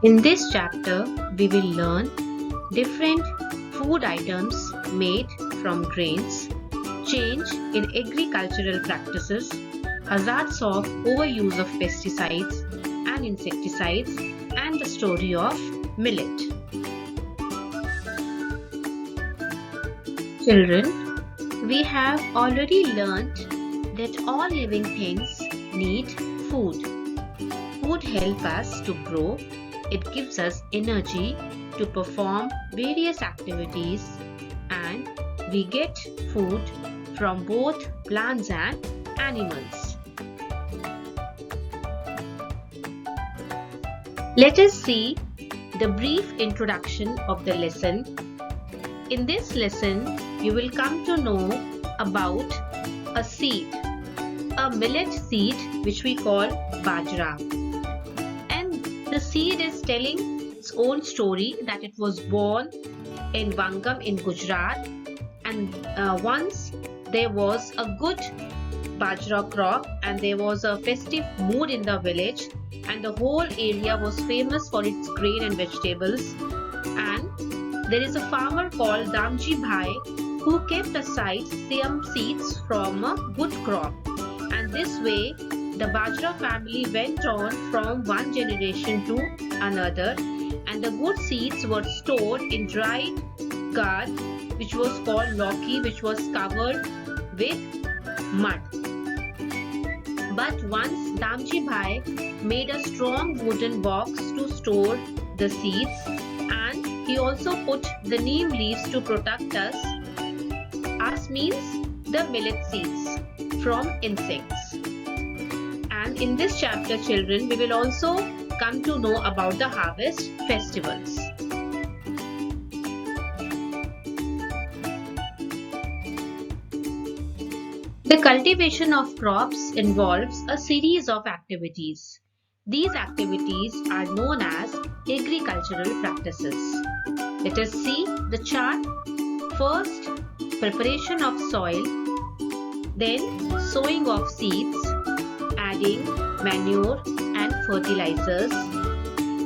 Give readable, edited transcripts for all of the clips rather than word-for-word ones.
In this chapter, we will learn different food items made from grains, change in agricultural practices, hazards of overuse of pesticides and insecticides, and the story of millet. Children, we have already learnt that all living things need food. Food helps us to grow. It gives us energy to perform various activities, and we get food from both plants and animals. Let us see the brief introduction of the lesson. In this lesson, you will come to know about a seed, a millet seed which we call bajra. The seed is telling its own story that it was born in Vangam in Gujarat, and once there was a good bajra crop and there was a festive mood in the village, and the whole area was famous for its grain and vegetables. And there is a farmer called Damji Bhai who kept aside some seeds from a good crop, and this way the Bajra family went on from one generation to another, and the good seeds were stored in dried gourd which was called lauki, which was covered with mud. But once Damji Bhai made a strong wooden box to store the seeds, and he also put the neem leaves to protect us. Us means the millet seeds from insects. And in this chapter, children, we will also come to know about the harvest festivals. The cultivation of crops involves a series of activities. These activities are known as agricultural practices. Let us see the chart. First, preparation of soil, then sowing of seeds, adding manure and fertilizers,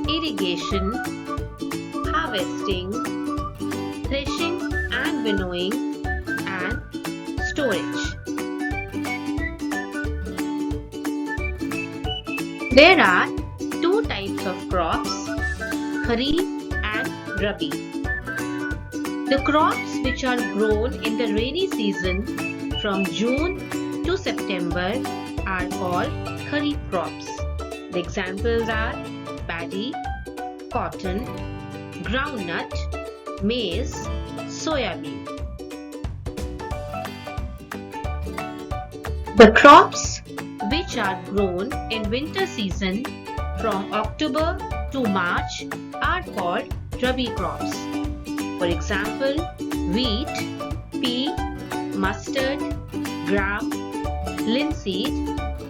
irrigation, harvesting, threshing and winnowing, and storage. There are two types of crops, Kharif and Rabi. The crops which are grown in the rainy season from June to September are called Kharif crops. The examples are paddy, cotton, groundnut, maize, soyabean. The crops which are grown in winter season from October to March are called Rabi crops. For example, wheat, pea, mustard, gram, linseed,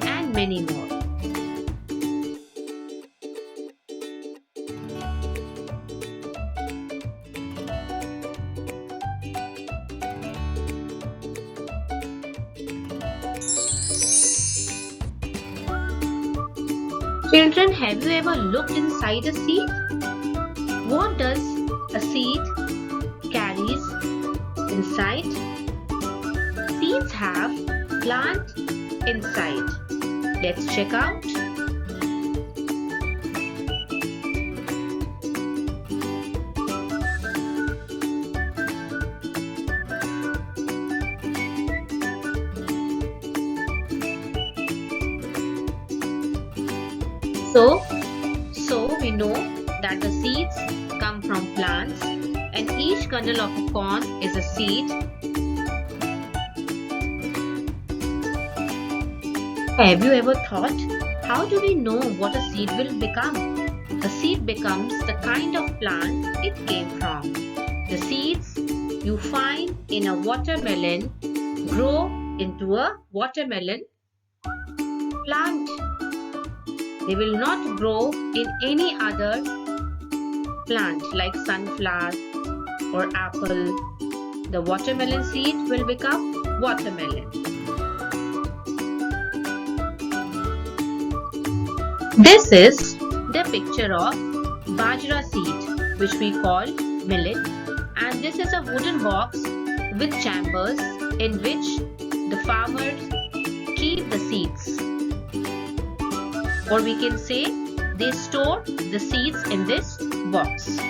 and many more. Children, have you ever looked inside a seed? What does a seed carries inside? Seeds have plant inside. Let's check out. So we know that the seeds come from plants, and each kernel of a corn is a seed. Have you ever thought, how do we know what a seed will become? A seed becomes the kind of plant it came from. The seeds you find in a watermelon grow into a watermelon plant. They will not grow in any other plant like sunflower or apple. The watermelon seed will become watermelon. This is the picture of bajra seed, which we call millet, and this is a wooden box with chambers in which the farmers keep the seeds, or we can say they store the seeds in this box.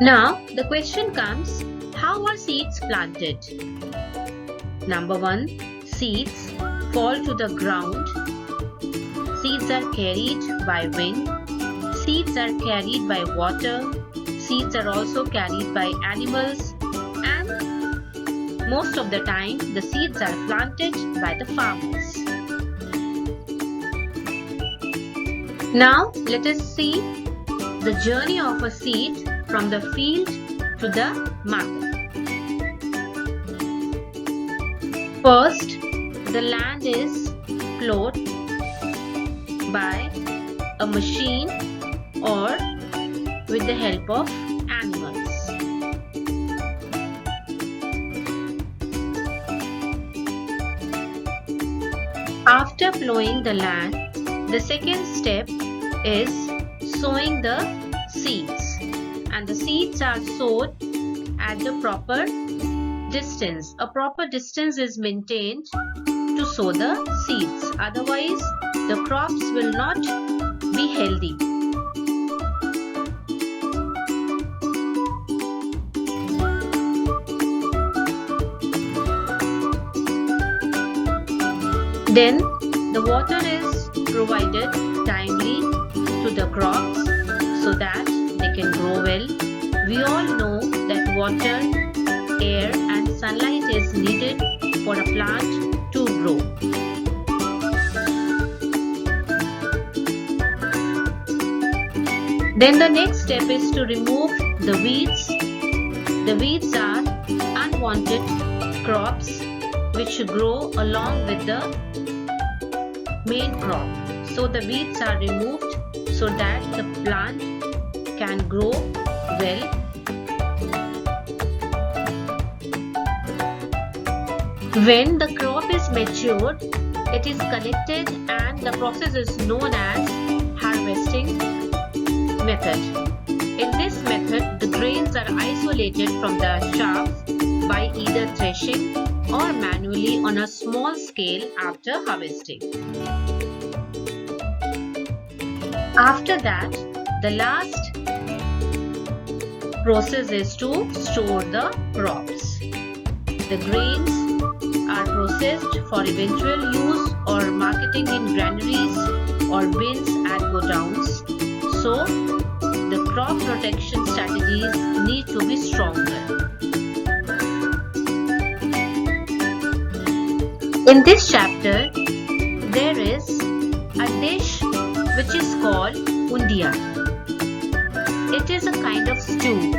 Now the question comes, how are seeds planted? Number 1. Seeds fall to the ground. Seeds are carried by wind. Seeds are carried by water. Seeds are also carried by animals, and most of the time the seeds are planted by the farmers. Now let us see the journey of a seed from the field to the market. First, the land is plowed by a machine or with the help of animals. After plowing the land, the second step is sowing the seeds, and the seeds are sowed at the proper distance. A proper distance is maintained to sow the seeds, otherwise the crops will not be healthy. Then the water is provided timely to the crops so that they can grow well. We all know that water, air and sunlight is needed for a plant to grow. Then the next step is to remove the weeds. The weeds are unwanted crops which grow along with the main crop. So the weeds are removed so that the plant can grow well. When the crop is matured, it is collected and the process is known as harvesting method. In this method, the grains are isolated from the chaff by either threshing or manually on a small scale after harvesting. After that, the last process is to store the crops. The grains are processed for eventual use or marketing in granaries or bins at godowns. So, the crop protection strategies need to be stronger. In this chapter, there is a dish which is called undia. It is a kind of stew.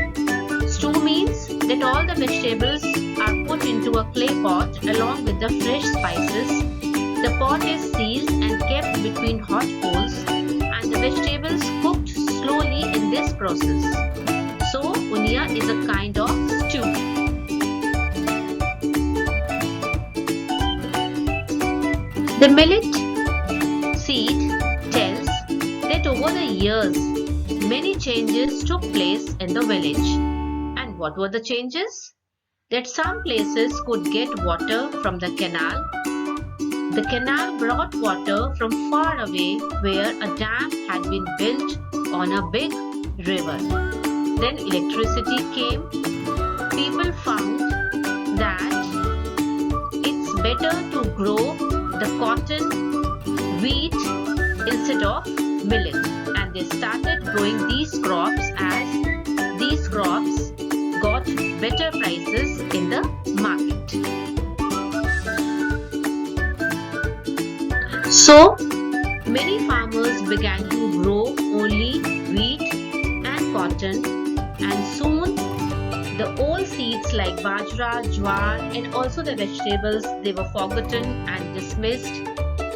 Stew means that all the vegetables are put into a clay pot along with the fresh spices. The pot is sealed and kept between hot coals, and the vegetables cooked slowly in this process. So, unia is a kind of stew. The millet seed tells that over the years, many changes took place in the village. And what were the changes? That some places could get water from the canal. The canal brought water from far away where a dam had been built on a big river. Then electricity came. People found that it's better to grow the cotton, wheat instead of millet, and they started growing these crops as better prices in the market. So, many farmers began to grow only wheat and cotton, and soon the old seeds like bajra, jowar and also the vegetables, they were forgotten and dismissed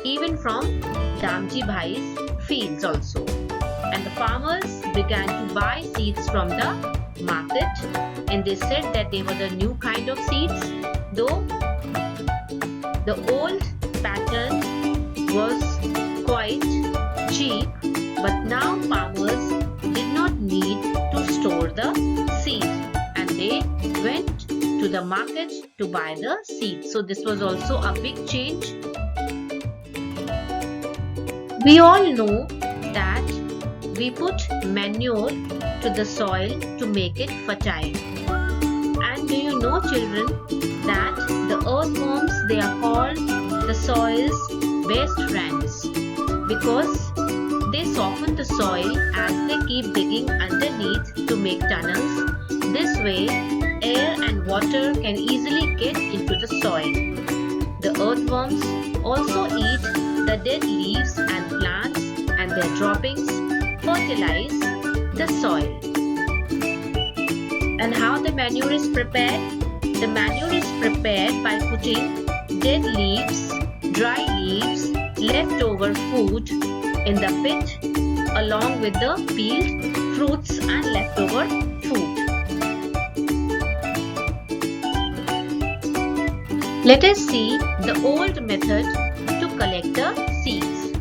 even from Damji Bhai's fields also. And the farmers began to buy seeds from the market, and they said that they were the new kind of seeds, though the old pattern was quite cheap, but now farmers did not need to store the seed and they went to the market to buy the seeds. So this was also a big change. We all know that we put manure to the soil to make it fertile. And do you know, children, that the earthworms, they are called the soil's best friends because they soften the soil as they keep digging underneath to make tunnels. This way, air and water can easily get into the soil. The earthworms also eat the dead leaves and plants, and their droppings fertilize the soil. And how the manure is prepared? The manure is prepared by putting dead leaves, dry leaves, leftover food in the pit along with the peeled fruits and leftover food. Let us see the old method to collect the seeds.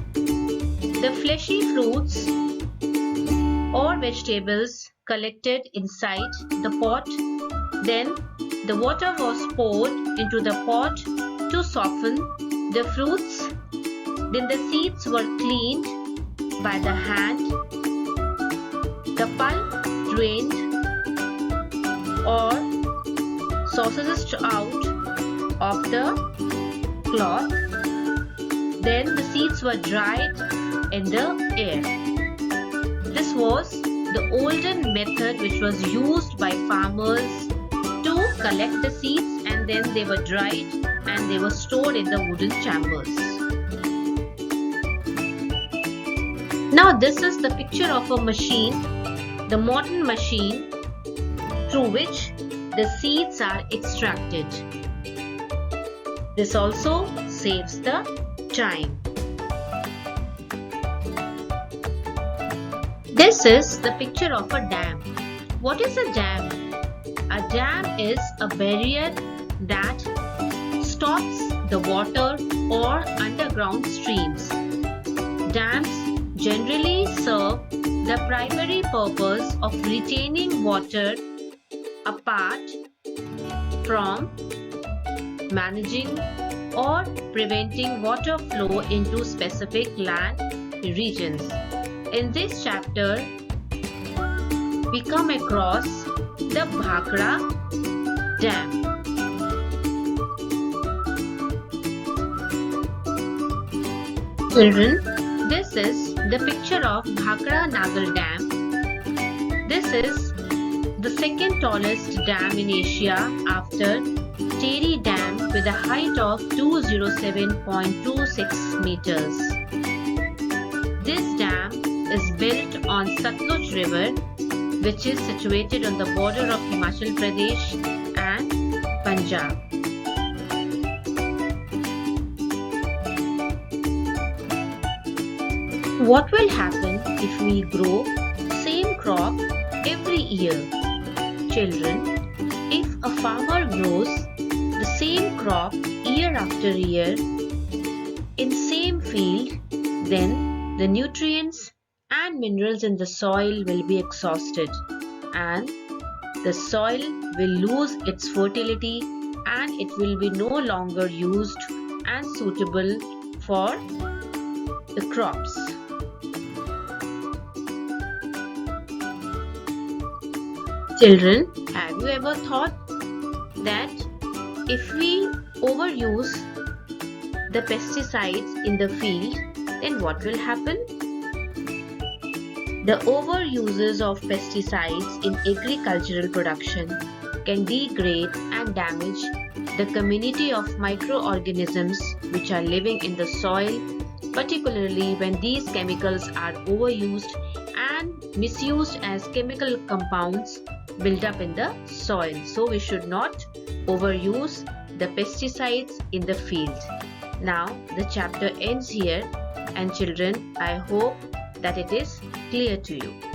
The fleshy fruits or vegetables collected inside the pot. Then the water was poured into the pot to soften the fruits. Then the seeds were cleaned by the hand. The pulp drained or sauced out of the cloth. Then the seeds were dried in the air. This was the olden method which was used by farmers to collect the seeds, and then they were dried and they were stored in the wooden chambers. Now this is the picture of a machine, the modern machine through which the seeds are extracted. This also saves the time. This is the picture of a dam. What is a dam? A dam is a barrier that stops the water or underground streams. Dams generally serve the primary purpose of retaining water apart from managing or preventing water flow into specific land regions. In this chapter, we come across the Bhakra Dam. Children, this is the picture of Bhakra Nagal Dam. This is the second tallest dam in Asia after Tehri Dam with a height of 207.26 meters. This dam is built on Satluj River, which is situated on the border of Himachal Pradesh and Punjab. What will happen if we grow same crop every year? Children, if a farmer grows the same crop year after year in same field, then the nutrients and minerals in the soil will be exhausted and the soil will lose its fertility and it will be no longer used and suitable for the crops. Children, have you ever thought that if we overuse the pesticides in the field, then what will happen? The overuses of pesticides in agricultural production can degrade and damage the community of microorganisms which are living in the soil, particularly when these chemicals are overused and misused as chemical compounds build up in the soil. So we should not overuse the pesticides in the field. Now the chapter ends here, and children, I hope that it is clear to you.